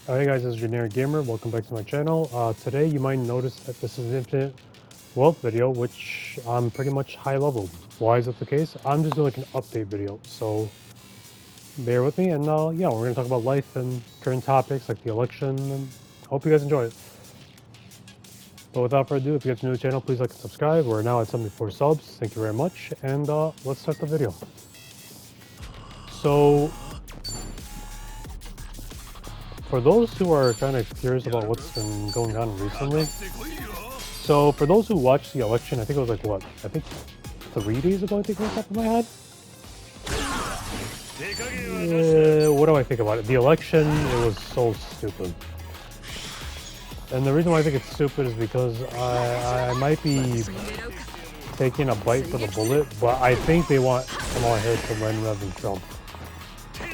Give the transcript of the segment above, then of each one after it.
Alright guys, this is Generic Gamer. Welcome back to my channel. Today you might notice that this is an Infinite Wealth video, which I'm pretty much high level. Why is that the case? I'm just doing like an update video, so bear with me. And yeah, we're gonna talk about life and current topics like the election, and hope you guys enjoy it. But without further ado, if you guys are new to the channel, please like and subscribe. We're now at 74 subs. Thank you very much. And let's start the video. So for those who are kind of curious about what's been going on recently, so for those who watched the election, I think it was like what? I think 3 days ago, I think off the top of my head. What do I think about it? The election, it was so stupid. And the reason why I think it's stupid is because I might be taking a bite for the bullet, but I think they want Kamala Harris to win rather than Trump.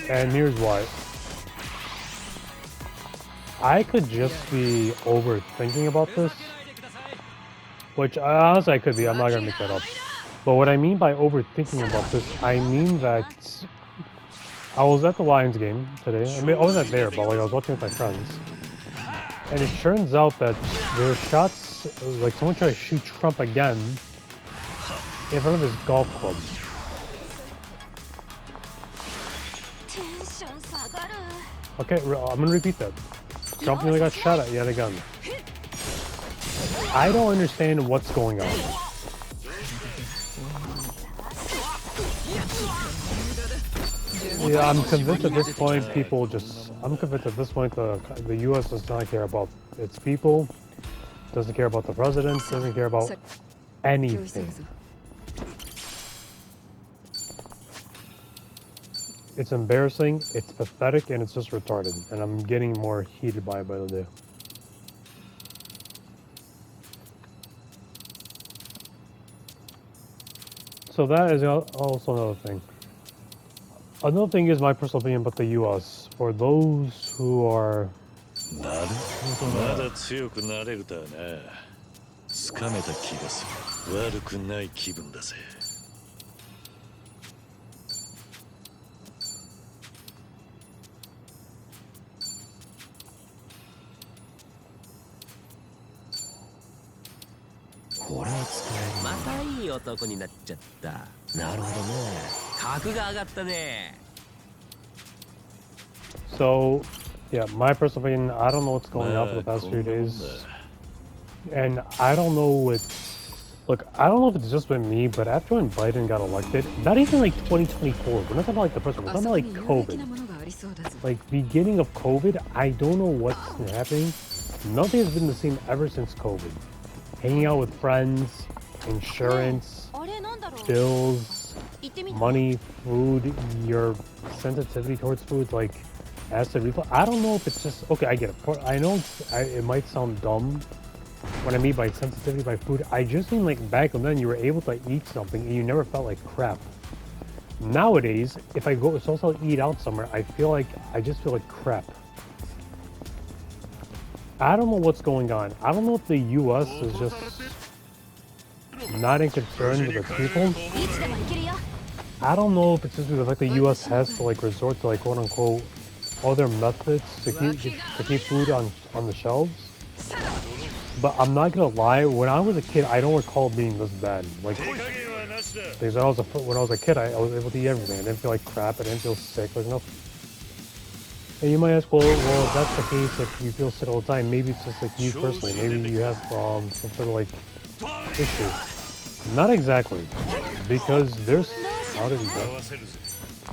And here's why. I could just be overthinking about this, which honestly I could be. I'm not gonna make that up. But what I mean by overthinking about this, I mean that I was at the Lions game today. I mean, I wasn't there, but like I was watching with my friends, and it turns out that there were shots, like someone tried to shoot Trump again in front of his golf club. Okay, I'm gonna repeat that. Trump nearly got shot at yet again. I don't understand what's going on. Yeah, I'm convinced at this point I'm convinced at this point the US does not care about its people, doesn't care about the president, doesn't care about anything. It's embarrassing, it's pathetic, and it's just retarded. And I'm getting more heated by it by the day. So that is also another thing. Another thing is my personal opinion about the US. For those who are... まだ強くなれるだな。つかめた気がする。悪くない気分だぜ。これを使える。またいい男になっちゃった。なるほどね。格が上がったね。So, yeah, my personal opinion, I don't know what's going on for the past few days. And I don't know what... Look, I don't know if it's just with me, but after when Biden got elected, not even like 2024, we're not talking about like the president, we're talking about like COVID. Like, beginning of COVID, I don't know what's happening. Nothing has been the same ever since COVID. Hanging out with friends, insurance, bills, money, food, your sensitivity towards food, like acid reflux. I don't know if it's just... Okay, I get it. I know it might sound dumb when I mean by sensitivity by food. I just mean like back then you were able to eat something and you never felt like crap. Nowadays, if I go to eat out somewhere, I just feel like crap. I don't know what's going on. I don't know if the US is just not in concern with its people. I don't know if it's just because like the US has to like resort to like quote unquote other methods to keep food on the shelves. But I'm not gonna lie, when I was a kid, I don't recall being this bad. Like, because when I was a kid, I was able to eat everything. I didn't feel like crap. I didn't feel sick. Like nothing. And you might ask, well, if that's the case, if you feel sick all the time, maybe it's just like you personally. Maybe you have some sort of like issue. Not exactly, because there's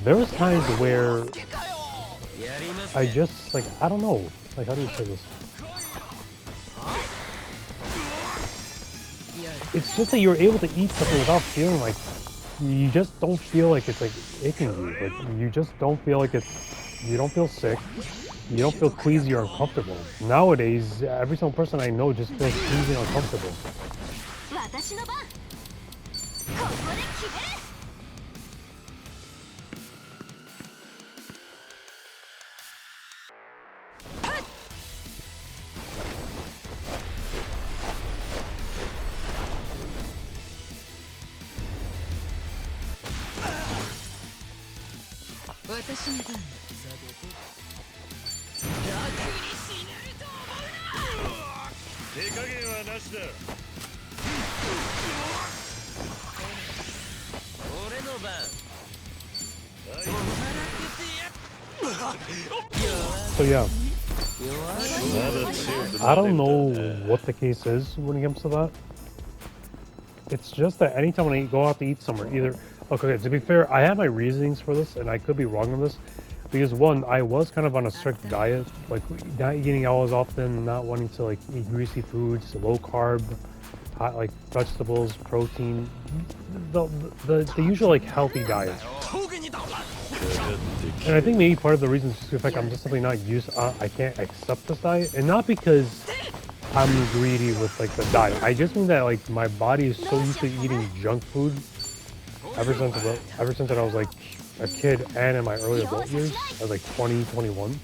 there was times where I just like I don't know, like how do you say this? It's just that you're able to eat something without feeling like you just don't feel like it's like aching you. Like you just don't feel like you don't feel sick. You don't feel queasy or uncomfortable. Nowadays, every single person I know just feels queasy and uncomfortable. So yeah, I don't know what the case is when it comes to that. It's just that anytime I go out to eat somewhere, either okay, to be fair, I have my reasonings for this, and I could be wrong on this, because one, I was kind of on a strict diet, like not eating out as often, not wanting to like eat greasy foods, low carb, hot, like vegetables, protein, the usual like healthy diet. And I think maybe part of the reason is the fact I'm just simply not used. I can't accept this diet, and not because I'm greedy with like the diet. I just mean that like my body is so used to eating junk food ever since I was like a kid and in my early adult years. I was like 20, 21.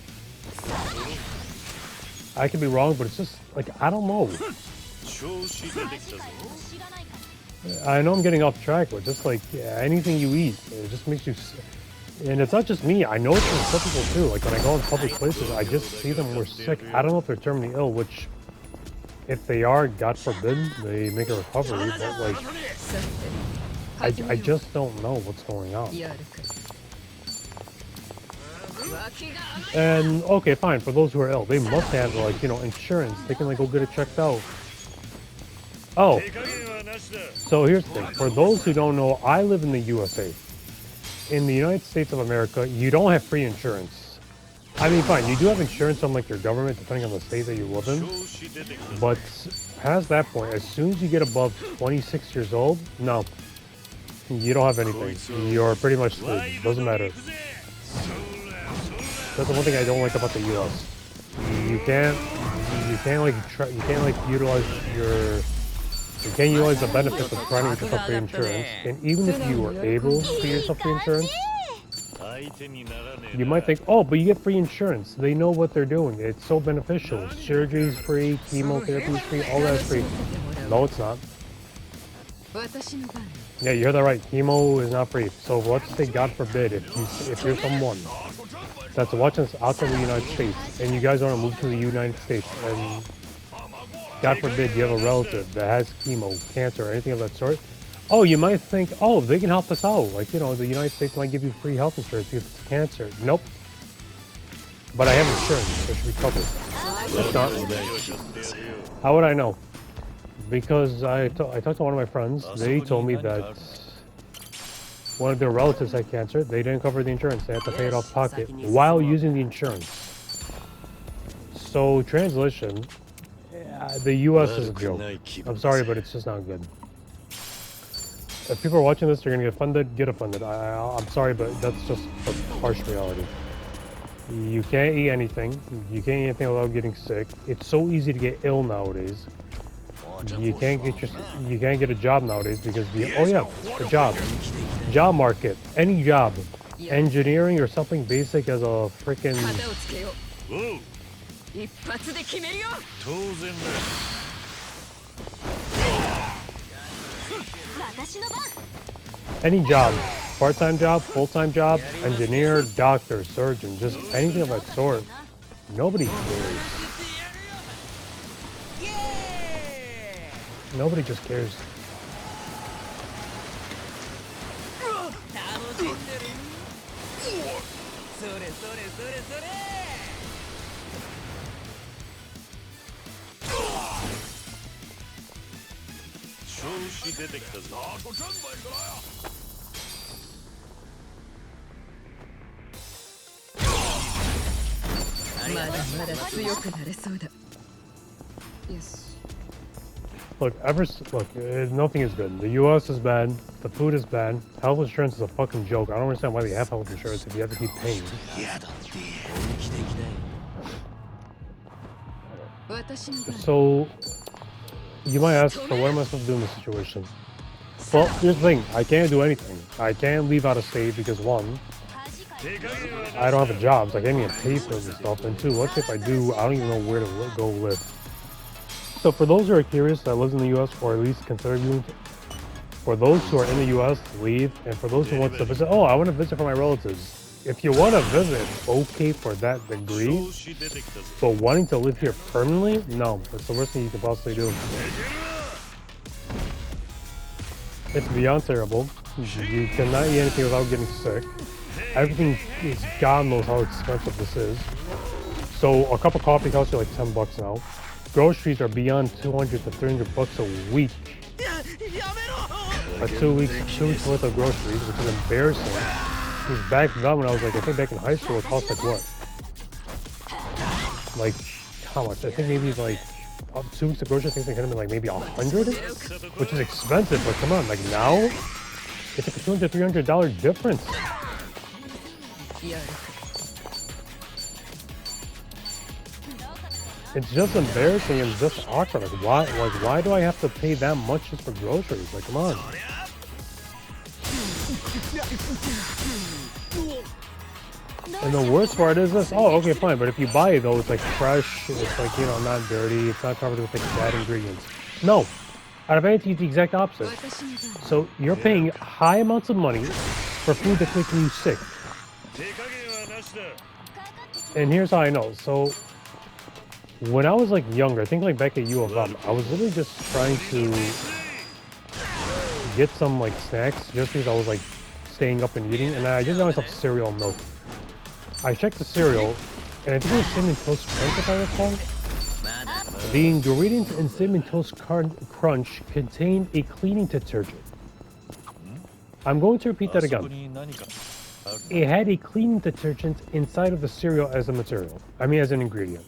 I could be wrong, but it's just like I don't know. I know I'm getting off track, but just like anything you eat, it just makes you. And it's not just me. I know it's for some people too. Like when I go in public places, I just see them more sick. I don't know if they're terminally ill, which, if they are, God forbid, they make a recovery. But like, I just don't know what's going on. And okay, fine. For those who are ill, they must have like insurance. They can like go get it checked out. Oh, so here's the thing. For those who don't know, I live in the USA. In the United States of America, you don't have free insurance. I mean, fine, you do have insurance from like your government, depending on the state that you live in. But past that point, as soon as you get above 26 years old, no, you don't have anything. You're pretty much screwed. Doesn't matter. That's the one thing I don't like about the U.S. You can't utilize the benefits of trying to get yourself free insurance. And even if you were able to get yourself free insurance, you might think, oh, but you get free insurance. They know what they're doing. It's so beneficial. Surgery's free, chemotherapy's free, all that's free. No, it's not. Yeah, you heard that right. Chemo is not free. So let's say, God forbid, if you're someone that's watching this outside the United States, and you guys want to move to the United States, and God forbid you have a relative that has chemo, cancer, or anything of that sort. Oh, you might think, oh, they can help us out. Like, the United States might give you free health insurance if it's cancer. Nope. But I have insurance, so it should be covered. That's not. How would I know? Because I talked to one of my friends. They told me that one of their relatives had cancer. They didn't cover the insurance. They had to pay it off pocket while using the insurance. So, translation. The U.S. is a joke. I'm sorry, but it's just not good. If people are watching this, they're gonna get offended. Get offended. I'm sorry, but that's just a harsh reality. You can't eat anything. You can't eat anything without getting sick. It's so easy to get ill nowadays. You can't get a job nowadays because the job market, any job, engineering or something basic as a freaking. Any job, part-time job, full-time job, engineer, doctor, surgeon, just anything of that sort. Nobody cares. Nobody just cares. Look, nothing is good. The U.S. is bad. The food is bad. Health insurance is a fucking joke. I don't understand why they have health insurance if you have to keep paying. So, you might ask, so what am I supposed to do in this situation? Well, here's the thing. I can't do anything. I can't leave out of state because, one, I don't have a job, so I can't even pay for this stuff. And two, let's say if I do, I don't even know where to go live. So for those who are curious that lives in the U.S. or at least consider moving, for those who are in the U.S., leave. And for those who want to visit, oh, I want to visit for my relatives. if you want to visit, it's okay for that degree. But wanting to live here permanently, no. That's the worst thing you can possibly do. It's beyond terrible. You cannot eat anything without getting sick. Everything is, God knows how expensive this is. So a cup of coffee costs you like $10 now. Groceries are beyond 200 to 300 bucks a week. For 2 weeks worth of groceries, which is embarrassing. Because back then when I was like, I think back in high school, it cost like what? Like, how much? I think maybe like 2 weeks of groceries, I think they could have been like maybe 100, which is expensive. But come on, like now, it's like a $200 to $300 difference. It's just embarrassing and just awkward. Like why do I have to pay that much just for groceries? Like, come on. And the worst part is this. Oh, okay, fine. But if you buy it though, it's like fresh. It's like, you know, not dirty. It's not covered with like bad ingredients. No, out of anything, it's the exact opposite. So you're paying high amounts of money for food that's making you sick. And here's how I know. So when I was like younger, I think like back at U of M, I was literally just trying to get some like snacks just because I was like staying up and eating, and I just got myself cereal and milk. I checked the cereal, and I think it was Cinnamon Toast Crunch if I recall. The ingredients in Cinnamon Toast Crunch contain a cleaning detergent. I'm going to repeat that again. It had a cleaning detergent inside of the cereal as a material. I mean, as an ingredient.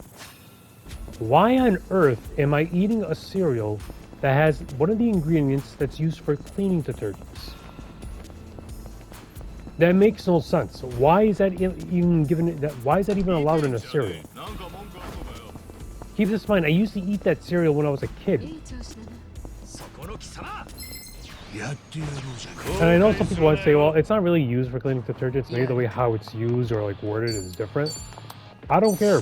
Why on earth am I eating a cereal that has one of the ingredients that's used for cleaning detergents? That makes no sense. Why is that even given? Why is that even allowed in a cereal? Keep this in mind. I used to eat that cereal when I was a kid. And I know some people might say, well, it's not really used for cleaning detergents. Maybe the way how it's used or like worded is different. I don't care.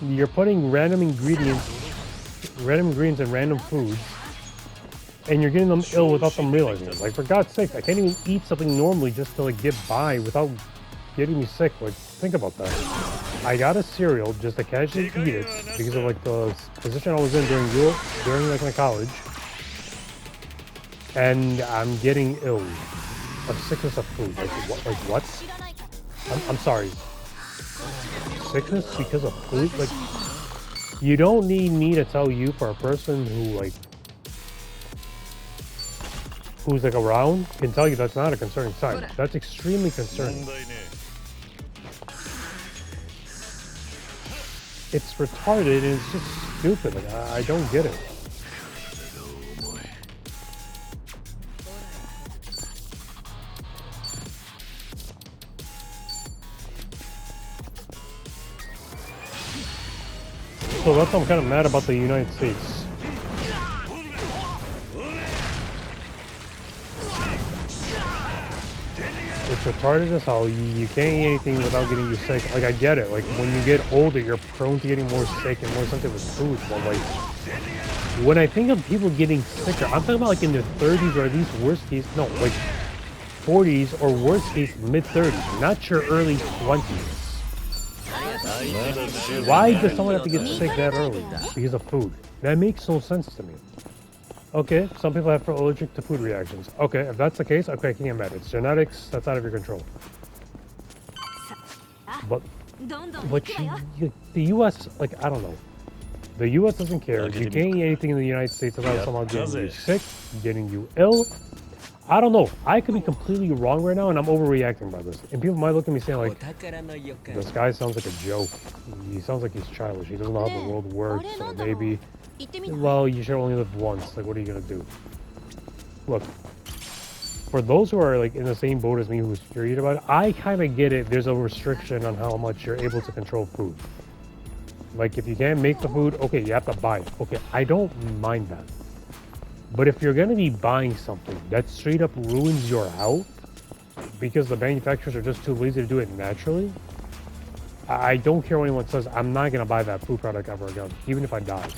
You're putting random ingredients in random foods, and you're getting them ill without them realizing it. Like, for God's sake, I can't even eat something normally just to like get by without getting me sick. Like, think about that. I got a cereal just to casually eat it because of like the position I was in during like my college, and I'm getting ill of sickness of food. Like what? I'm sorry. Sickness because of food? Like, you don't need me to tell you, for a person who's like around can tell you that's not a concerning sign. That's extremely concerning. It's retarded and it's just stupid. Like, I don't get it. So that's why I'm kind of mad about the United States. It's retarded as hell. You can't eat anything without getting you sick. Like, I get it. Like, when you get older, you're prone to getting more sick and more sensitive with food. But like, when I think of people getting sicker, I'm talking about like in their 30s or at least worst case, no, like 40s or worst case mid-30s, not your early 20s. Why does someone have to get sick that early? Because of food. That makes no sense to me. Okay, some people have allergic to food reactions. Okay, if that's the case, okay, I can't get mad. It's genetics, that's out of your control. But the US, like, I don't know. The US doesn't care. You can't eat anything in the United States without somehow getting you sick, getting you ill. I don't know. I could be completely wrong right now, and I'm overreacting by this. And people might look at me saying, like, this guy sounds like a joke. He sounds like he's childish. He doesn't know how the world works, so maybe, well, you should only live once. Like, what are you going to do? Look, for those who are, like, in the same boat as me who's curious about it, I kind of get it. There's a restriction on how much you're able to control food. Like, if you can't make the food, okay, you have to buy it. Okay, I don't mind that. But if you're going to be buying something that straight up ruins your health because the manufacturers are just too lazy to do it naturally, I don't care what anyone says. I'm not going to buy that food product ever again, even if I die.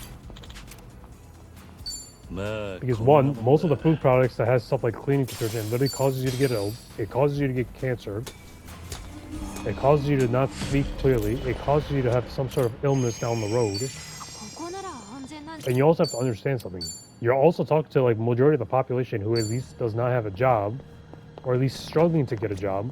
Because one, most of the food products that has stuff like cleaning detergent literally causes you to get ill. It causes you to get cancer. It causes you to not speak clearly. It causes you to have some sort of illness down the road. ここなら安全なんじ And you also have to understand something. You're also talking to like majority of the population who at least does not have a job, or at least struggling to get a job.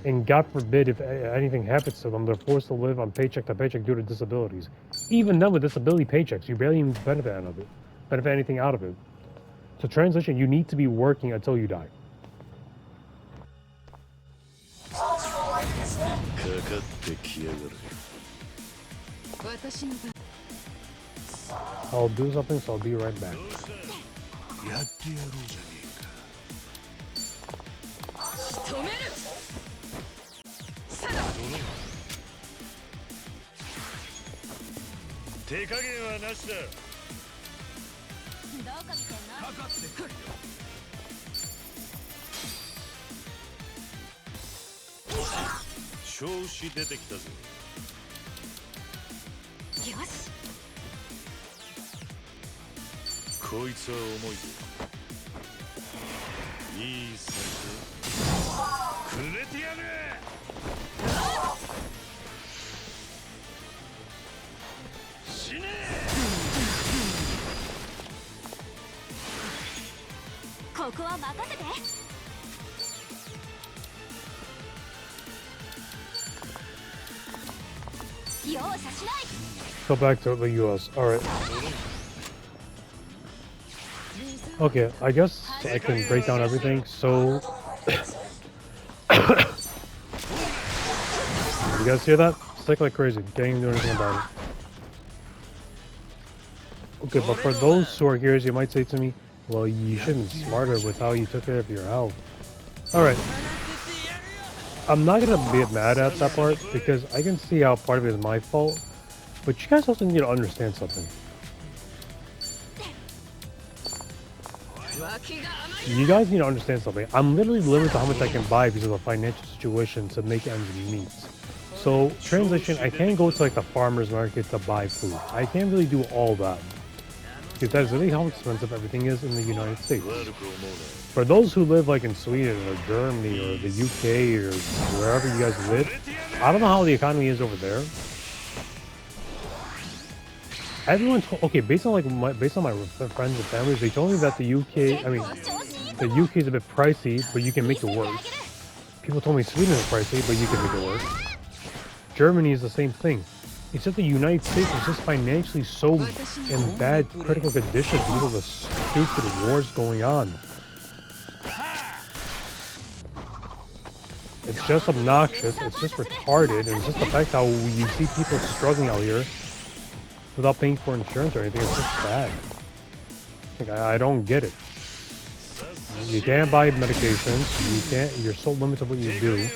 And God forbid if anything happens to them, they're forced to live on paycheck to paycheck due to disabilities. Even then, with disability paychecks, you barely even benefit out of it, benefit anything out of it. So translation, you need to be working until you die. かかってきやがる。私の番 I'll do something, so I'll be right back. やってやろうじゃね止めるさらえか。手加減はなしだ。どこ見てんのかかってくるよ。調子出てきたぞ。よしこいつは重いぞ。いいサイズくれてやる。死ねここは任せて 容赦しない Go back to the US. Alright. Okay, I guess I can break down everything. So, you guys hear that? Stick like crazy. Can't even do anything about it. Okay, but for those who are curious, you might say to me, well, you should be smarter with how you took care of your health. Alright. I'm not gonna be mad at that part, because I can see how part of it is my fault. But you guys also need to understand something. You guys need to understand something. I'm literally limited to how much I can buy because of the financial situation to make ends meet. So, transition, I can't go to like the farmer's market to buy food. I can't really do all that. Because that's really how expensive everything is in the United States. For those who live like in Sweden or Germany or the UK or wherever you guys live, I don't know how the economy is over there. Everyone, okay, based on my friends and families, they told me that the UK, the UK is a bit pricey, but you can make it work. People told me Sweden is pricey, but you can make it work. Germany is the same thing. It's just the United States is just financially so in bad critical condition due to the stupid wars going on. It's just obnoxious, it's just retarded, and it's just the fact how you see people struggling out here without paying for insurance or anything. It's just bad. Like, I don't get it. You can't buy medications. You're so limited what you do.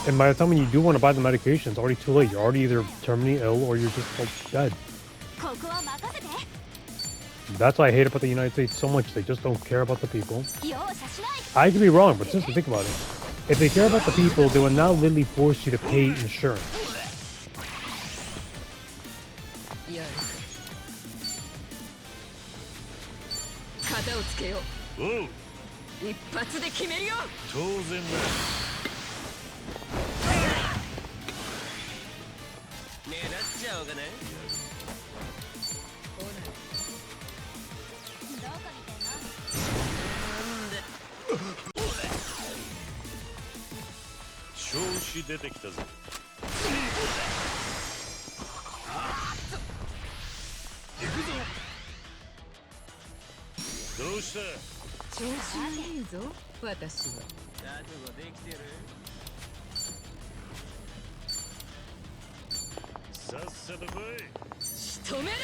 And by the time when you do want to buy the medication, it's already too late. You're already either terminally ill or you're just like, dead. That's why I hate about the United States so much. They just don't care about the people. I could be wrong, but just think about it. If they care about the people, they would now literally force you to pay insurance. Oh. 一発で決めるよ当然だ。目立っちゃおうかな。どこ見てんの調子出てきたぞ。行くぞ。どうした。調子いいぞ私は覚悟できてる？さっさと来い。仕留める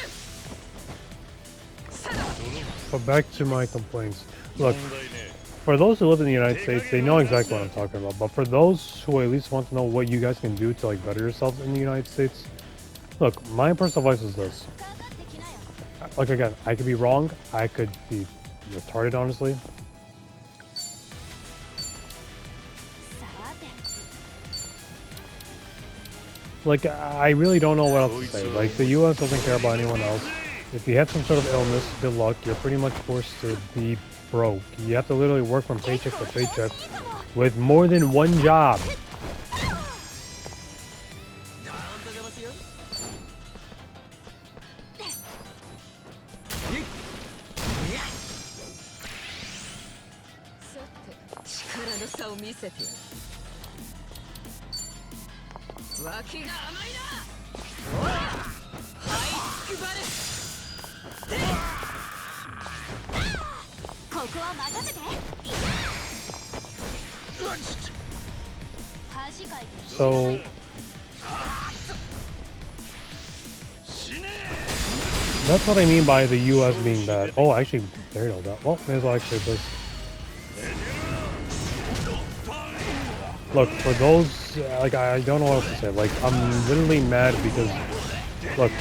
But back to my complaints. Look, for those who live in the United States, they know exactly what I'm talking about. But for those who at least want to know what you guys can do to like better yourselves in the United States, look, my personal advice is this. Like again, I could be wrong. I could be retarded, honestly. Like, I really don't know what else to say. Like, the US doesn't care about anyone else. If you have some sort of illness, good luck. You're pretty much forced to be broke. You have to literally work from paycheck to paycheck with more than one job. So that's what I mean by the US being bad. Oh, actually, there you go. Well, may as well actually this. Look, for those, like, I don't know what else to say. Like, I'm literally mad because, look,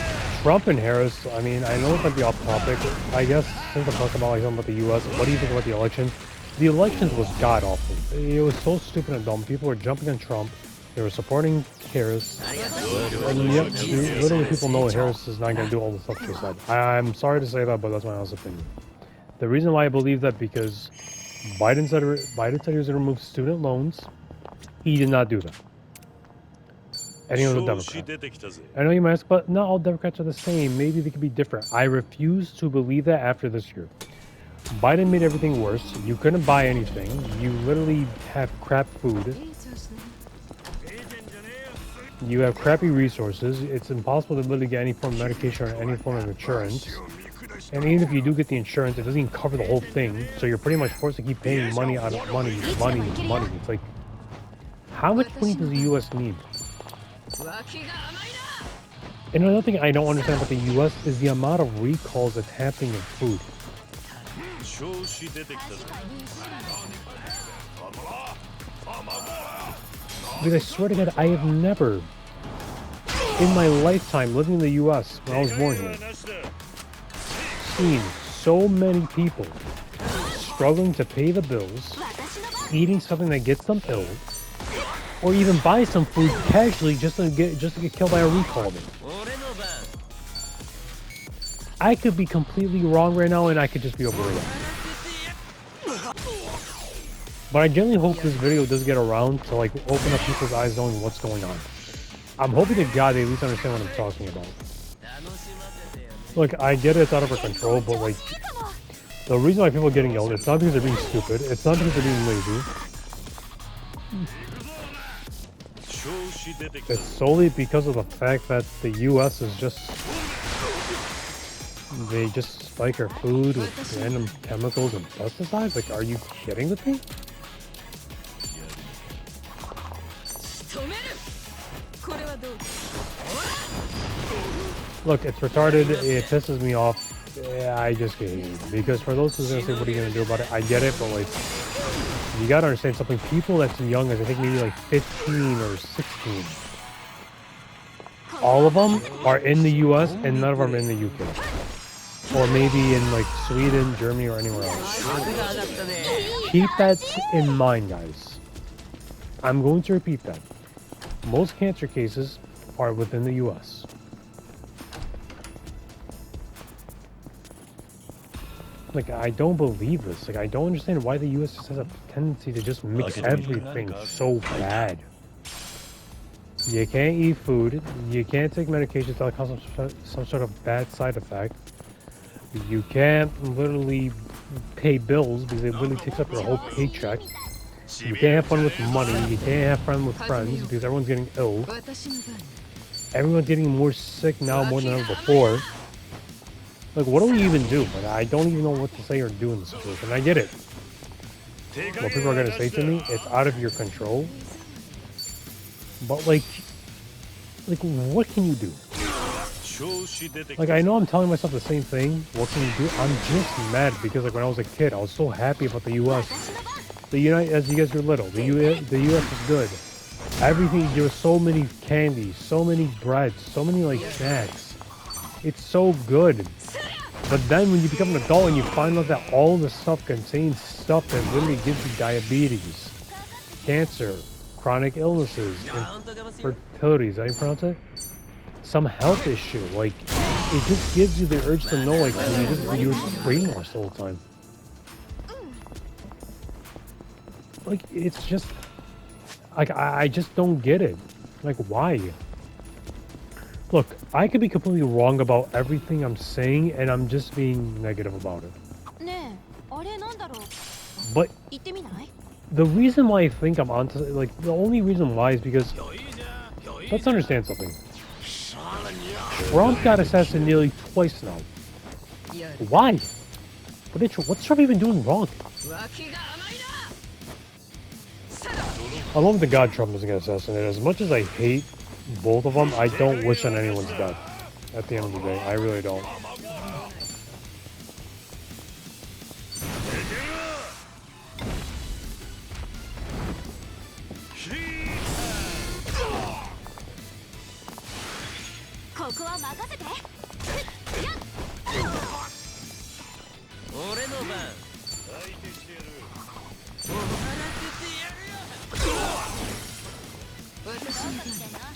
Trump and Harris, I mean, I know it might be off topic. I guess, since I'm talking about, like, something about the U.S., what do you think about the election? The elections was god-awful. It was so stupid and dumb. People were jumping on Trump. They were supporting Harris. And yet, literally people know Harris is not going to do all the stuff she said. I'm sorry to say that, but that's my honest opinion. The reason why I believe that, because Biden said he was going to remove student loans. He did not do that. And he was a Democrat. I know you might ask, but not all Democrats are the same. Maybe they could be different. I refuse to believe that after this year. Biden made everything worse. You couldn't buy anything. You literally have crap food. You have crappy resources. It's impossible to literally get any form of medication or any form of insurance. And even if you do get the insurance, it doesn't even cover the whole thing. So you're pretty much forced to keep paying money out of money. It's like, how much money does the U.S. need? And another thing I don't understand about the U.S. is the amount of recalls that's happening in food. Because I swear to God, I have never, in my lifetime living in the U.S. when I was born here, seen so many people struggling to pay the bills, eating something that gets them ill, or even buy some food casually just to get killed by a recall. I could be completely wrong right now, and I could just be overreacting. But I genuinely hope this video does get around to, like, open up people's eyes knowing what's going on. I'm hoping to God they at least understand what I'm talking about. Look, I get it's out of our control, but, like, the reason why people are getting ill, it's not because they're being stupid, it's not because they're being lazy. It's solely because of the fact that the U.S. is just... They just spike our food with random chemicals and pesticides? Like, are you kidding with me? Look, it's retarded, it pisses me off. Yeah, I just get it. Because for those who's gonna say, what are you gonna do about it? I get it, but, like, you gotta understand something. People that's young as I think maybe like 15 or 16. All of them are in the US and none of them are in the UK. Or maybe in like Sweden, Germany, or anywhere else. Keep that in mind, guys. I'm going to repeat that. Most cancer cases are within the US. Like, I don't believe this. Like, I don't understand why the US just has a tendency to just mix everything so bad. You can't eat food. You can't take medications without causing some sort of bad side effect. You can't literally pay bills because it really takes up your whole paycheck. You can't have fun with money. You can't have fun with friends because everyone's getting ill. Everyone's getting more sick now more than ever before. Like, what do we even do? Like, I don't even know what to say or do in this situation. I get it. What people are going to say to me, it's out of your control. But, like, what can you do? Like, I know I'm telling myself the same thing. What can you do? I'm just mad because, like, when I was a kid, I was so happy about the U.S. As you guys were little, the U.S. is good. Everything, there were so many candies, so many breads, so many, like, snacks. It's so good. But then when you become an adult and you find out that all the stuff contains stuff that literally gives you diabetes, cancer, chronic illnesses, infertility, is that how you pronounce it? Some health issue, like, it just gives you the urge to know, like, you're brainwashed the whole time. like, it's just, like, I just don't get it. Like, why? Look, I could be completely wrong about everything I'm saying, and I'm just being negative about it. ねえ、あれなんだろう。 But 行ってみない？ the reason why I think I'm onto, like, the only reason why is because, let's understand something. Trump got assassinated nearly twice now. やる。 Why? What's Trump even doing wrong? 脇が甘いな。さあ。 I love the God Trump doesn't get assassinated. As much as I hate both of them, I don't wish on anyone's death. At the end of the day, I really don't. ここは任せて。俺の番。私の番。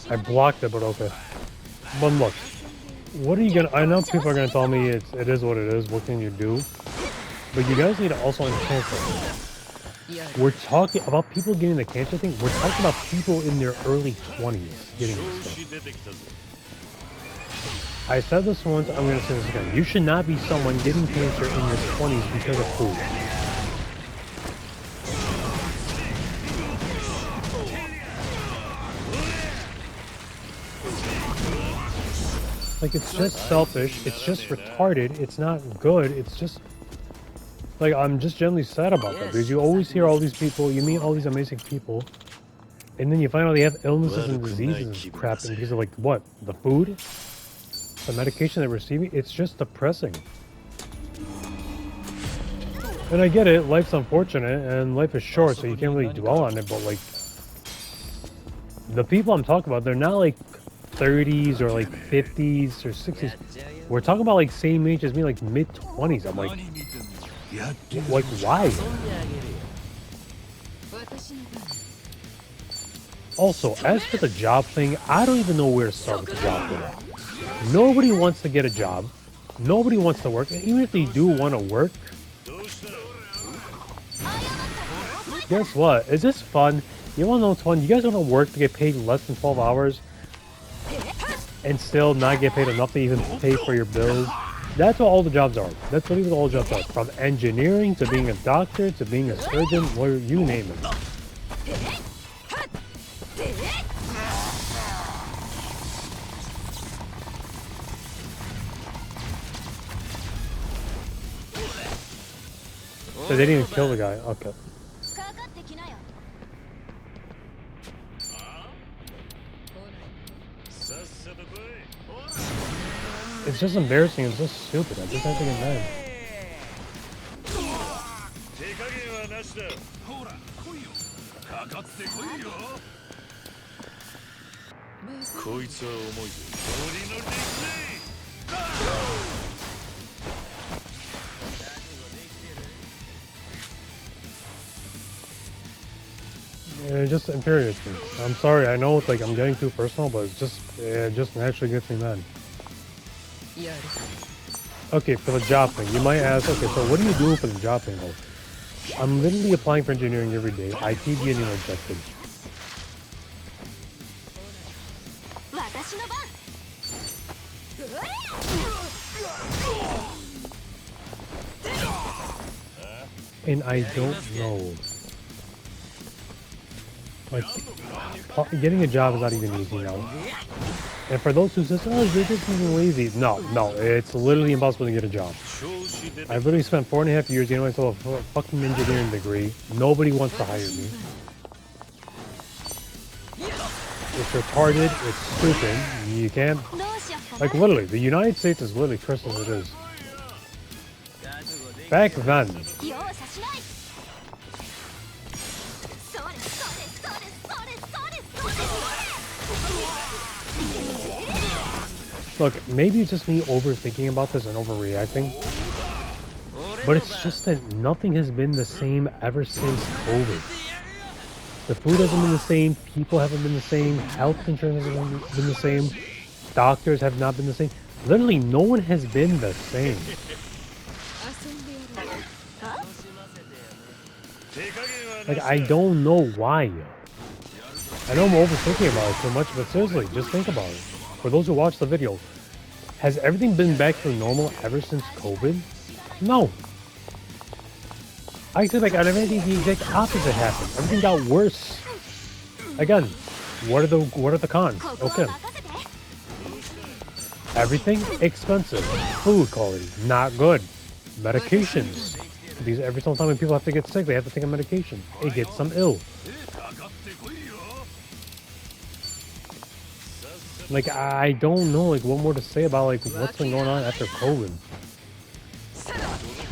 I blocked it, but okay. But look, what are you gonna? I know people are gonna tell me it is what it is. What can you do? But you guys need to also understand something. We're talking about people getting the cancer thing. We're talking about people in their early 20s getting this stuff. I said this once. I'm gonna say this again. You should not be someone getting cancer in your 20s because of food. Like, it's just selfish, it's just retarded, it's not good, it's just... Like, I'm just generally sad about that, because you always hear all these people, you meet all these amazing people, and then you find out they have illnesses and diseases and crap, and because of, like, what? The food? The medication they're receiving? It's just depressing. And I get it, life's unfortunate, and life is short, so you can't really dwell on it, but, like... The people I'm talking about, they're not, like... 30s or like 50s or 60s. We're talking about like same age as me, like mid 20s. I'm like, why? Also, as for the job thing, I don't even know where to start with the job thing. Nobody wants to get a job. Nobody wants to work. And even if they do want to work, guess what? Is this fun? You want to know what's fun? You guys want to work to get paid less than 12 hours? And still not get paid enough to even pay for your bills. That's what all the jobs are. That's what even all the jobs are. From engineering to being a doctor to being a surgeon, or you name it. So they didn't even kill the guy. Okay. It's just embarrassing. It's just stupid. I just have to get mad. こいつは重いぞ。鳥の力。 It just infuriates me. I'm sorry. I know it's like I'm getting too personal, but it's just it just naturally gets me mad. Okay, for the job thing, you might ask, okay, so what are you doing for the job thing though? I'm literally applying for engineering every day. I keep getting rejected. And I don't know. Like, getting a job is not even easy now. And for those who say, oh, they're just being lazy. No, it's literally impossible to get a job. I've literally spent 4.5 years getting myself a fucking engineering degree. Nobody wants to hire me. It's retarded, it's stupid. You can't... Like, literally, the United States is literally cursed as it is. Back then... Look, maybe it's just me overthinking about this and overreacting, but it's just that nothing has been the same ever since COVID. The food hasn't been the same. People haven't been the same. Health insurance hasn't been the same. Doctors have not been the same. Literally, no one has been the same. Like, I don't know why. I know I'm overthinking about it so much, but seriously, just think about it. For those who watch the video, has everything been back to normal ever since COVID? No. I feel like everything the exact opposite happened. Everything got worse. Again, what are the cons? Okay. Everything expensive. Food quality not good. Medications. These every single time when people have to get sick, they have to take a medication. It gets them ill. Like, I don't know like what more to say about like what's been going on after COVID.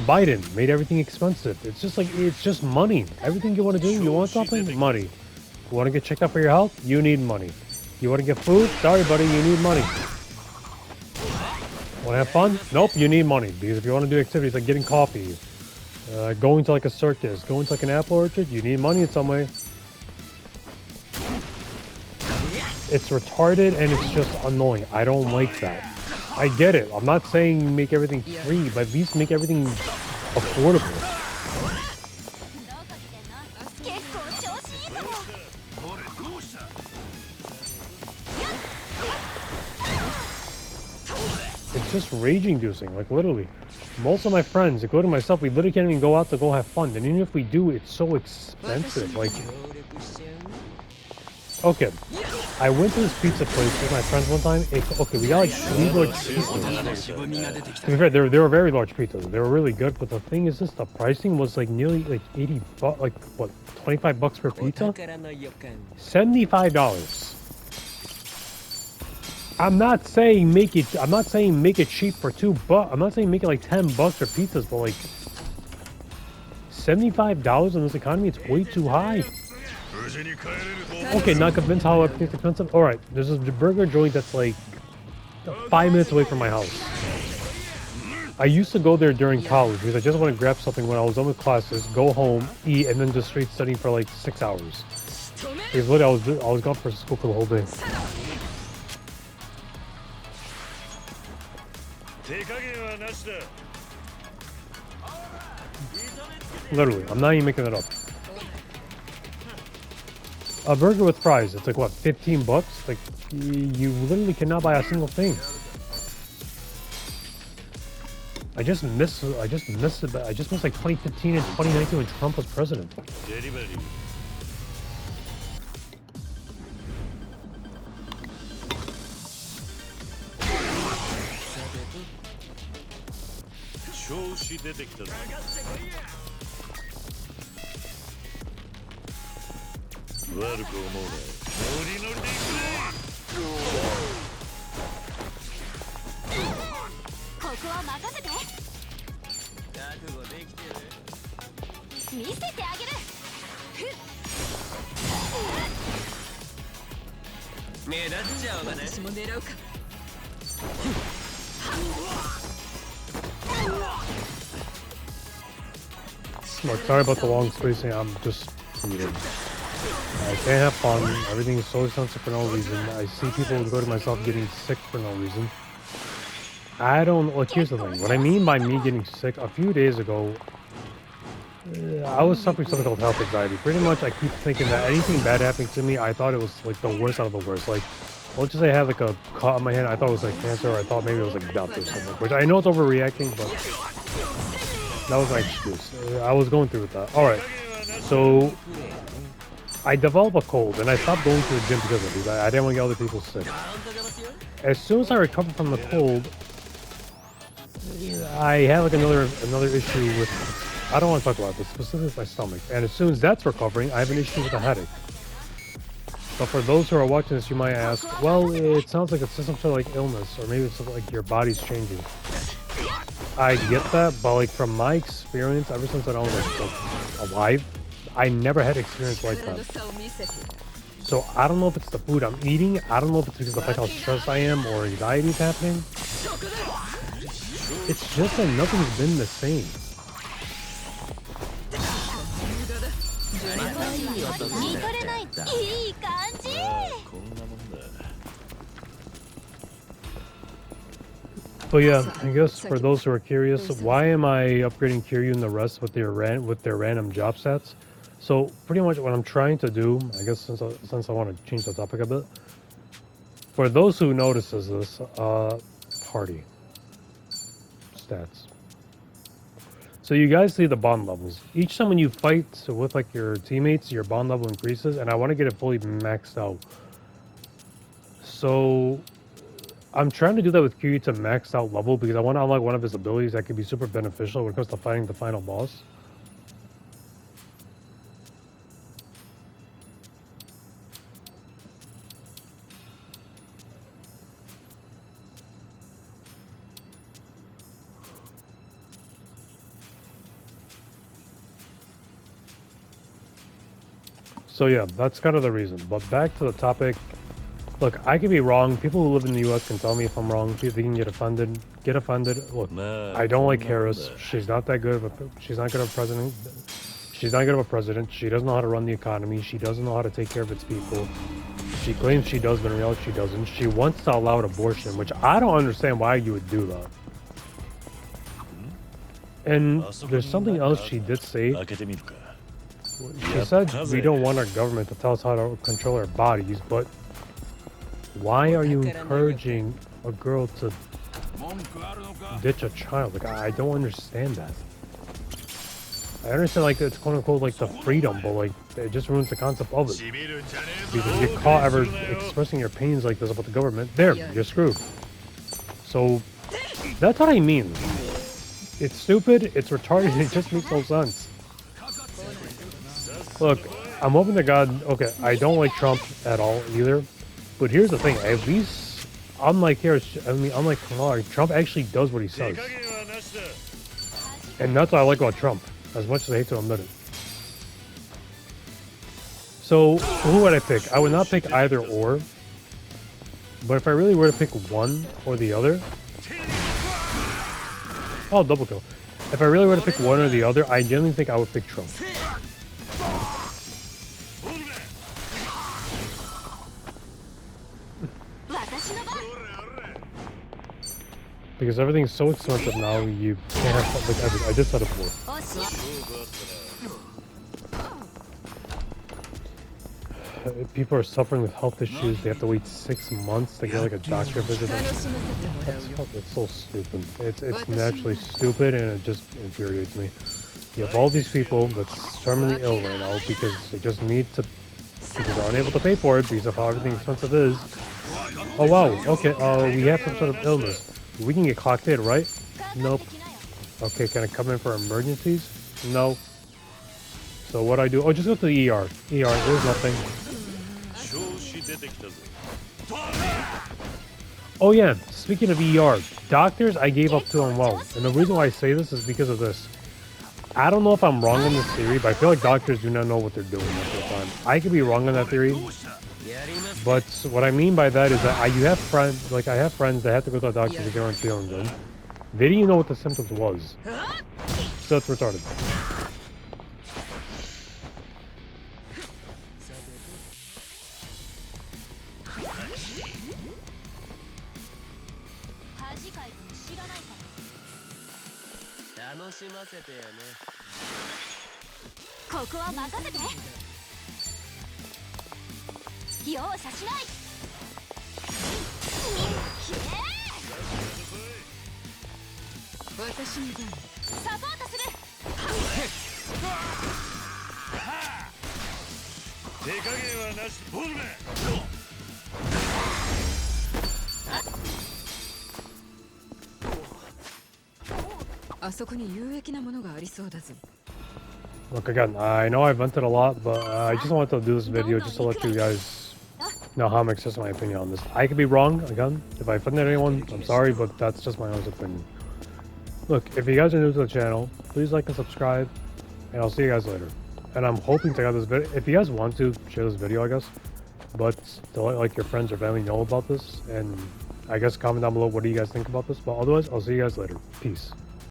Biden made everything expensive. It's just like, it's just money. Everything you want to do, you want something, money. You want to get checked out for your health, you need money. You want to get food, sorry buddy, you need money. Want to have fun? Nope, you need money. Because if you want to do activities like getting coffee, going to like a circus, going to like an apple orchard, you need money in some way. It's retarded and it's just annoying. I don't like that. I get it. I'm not saying make everything free, but at least make everything affordable. It's just rage-inducing, like literally. Most of my friends, including myself, we literally can't even go out to go have fun. And even if we do, it's so expensive. Like, okay, I went to this pizza place with my friends one time. Okay, we got like 3 large pizzas. To be fair, they were very large pizzas. They were really good, but the thing is, the pricing was like nearly like 80 bucks, like what, 25 bucks per pizza? $75. I'm not saying make it cheap for $2. I'm not saying make it like 10 bucks for pizzas, but like $75 in this economy, it's way too high. Okay, not convinced how everything's expensive. Alright, there's a burger joint that's like 5 minutes away from my house. I used to go there during college because I just want to grab something when I was done with classes, go home, eat, and then just straight studying for like 6 hours. Because literally I was gone for school for the whole day. Literally, I'm not even making it up. A burger with fries, it's like what, 15 bucks? Like, you literally cannot buy a single thing. I just miss like 2015 and 2019 when Trump was president. Look, sorry about the long spacing, I'm just eating. I can't have fun, everything is so expensive for no reason. I see people, including myself, getting sick for no reason. I don't, look, here's the thing. What I mean by me getting sick, a few days ago, I was suffering something called health anxiety. Pretty much, I keep thinking that anything bad happening to me, I thought it was like the worst out of the worst. Like, let's just say I had like a cut on my hand, I thought it was like cancer, or I thought maybe it was like death or something. Which I know it's overreacting, but that was my excuse. I was going through with that. Alright, so I developed a cold, and I stopped going to the gym because of these. I didn't want to get other people sick. As soon as I recovered from the cold, I had like another issue with, I don't want to talk about this, specifically with my stomach. And as soon as that's recovering, I have an issue with a headache. But for those who are watching this, you might ask, well, it sounds like it's just some sort of like illness, or maybe it's like your body's changing. I get that, but like from my experience, ever since I was like alive, I never had experience like that. So I don't know if it's the food I'm eating, I don't know if it's because of the fact how stressed I am or anxiety is happening. It's just that nothing's been the same. 男になっちゃった。まあこんなもんだ。 But yeah, I guess for those who are curious, why am I upgrading Kiryu and the rest with their random job stats? So pretty much what I'm trying to do, I guess since I want to change the topic a bit, for those who notices this, party stats. So you guys see the bond levels. Each time when you fight with like your teammates, your bond level increases, and I want to get it fully maxed out. So I'm trying to do that with Kiryu to max out level because I want to unlock one of his abilities that could be super beneficial when it comes to fighting the final boss. So yeah, that's kind of the reason. But back to the topic. Look, I could be wrong. People who live in the US can tell me if I'm wrong. They can get offended. Look, I don't like Harris. She's not that good of she's not good of a president. She's not good of a president. She doesn't know how to run the economy. She doesn't know how to take care of its people. She claims she does, but in reality she doesn't. She wants to allow an abortion, which I don't understand why you would do that. And there's something else she did say. She said we don't want our government to tell us how to control our bodies, but why are you encouraging a girl to ditch a child? Like, I don't understand that. I understand, like, it's quote-unquote, like, the freedom, but, like, it just ruins the concept of it. Because if you get caught ever expressing your pains like this about the government, there, you're screwed. So, that's what I mean. It's stupid, it's retarded, it just makes no sense. Look, I'm hoping to God, okay, I don't like Trump at all, either. But here's the thing, at least, unlike Kamala, Trump actually does what he says. And that's what I like about Trump, as much as I hate to admit it. So, who would I pick? I would not pick either or. But if I really were to pick one or the other... Oh, double kill. If I really were to pick one or the other, I genuinely think I would pick Trump. Because everything's so expensive now, you can't have like everything. I just said it before. People are suffering with health issues. They have to wait 6 months to get like a doctor visit. It's so stupid. It's naturally stupid, and it just infuriates me. You have all these people that's terminally ill right now because they just need to, because they're unable to pay for it because of how everything expensive is. Oh wow, okay, we have some sort of illness. We can get clocked in, right? Nope. Okay, can I come in for emergencies? No. So what I do? Oh, just go to the ER. ER, there's nothing. Oh yeah, speaking of ER, doctors I gave up to on well. And the reason why I say this is because of this. I don't know if I'm wrong in this theory, but I feel like doctors do not know what they're doing most of the time. I could be wrong on that theory. But what I mean by that is that you have friends, like I have friends that have to go to a doctor if they aren't feeling good. They didn't even know what the symptoms was. So it's retarded. Look, again, I know I vented a lot, but I just wanted to do this video just to let you guys know how I'm expressing my opinion on this. I could be wrong, again. If I offended anyone, I'm sorry, but that's just my honest opinion. Look, if you guys are new to the channel, please like and subscribe, and I'll see you guys later. And I'm hoping to have this video. If you guys want to, share this video, I guess. But to let like your friends or family know about this, and I guess comment down below what do you guys think about this. But otherwise, I'll see you guys later. Peace.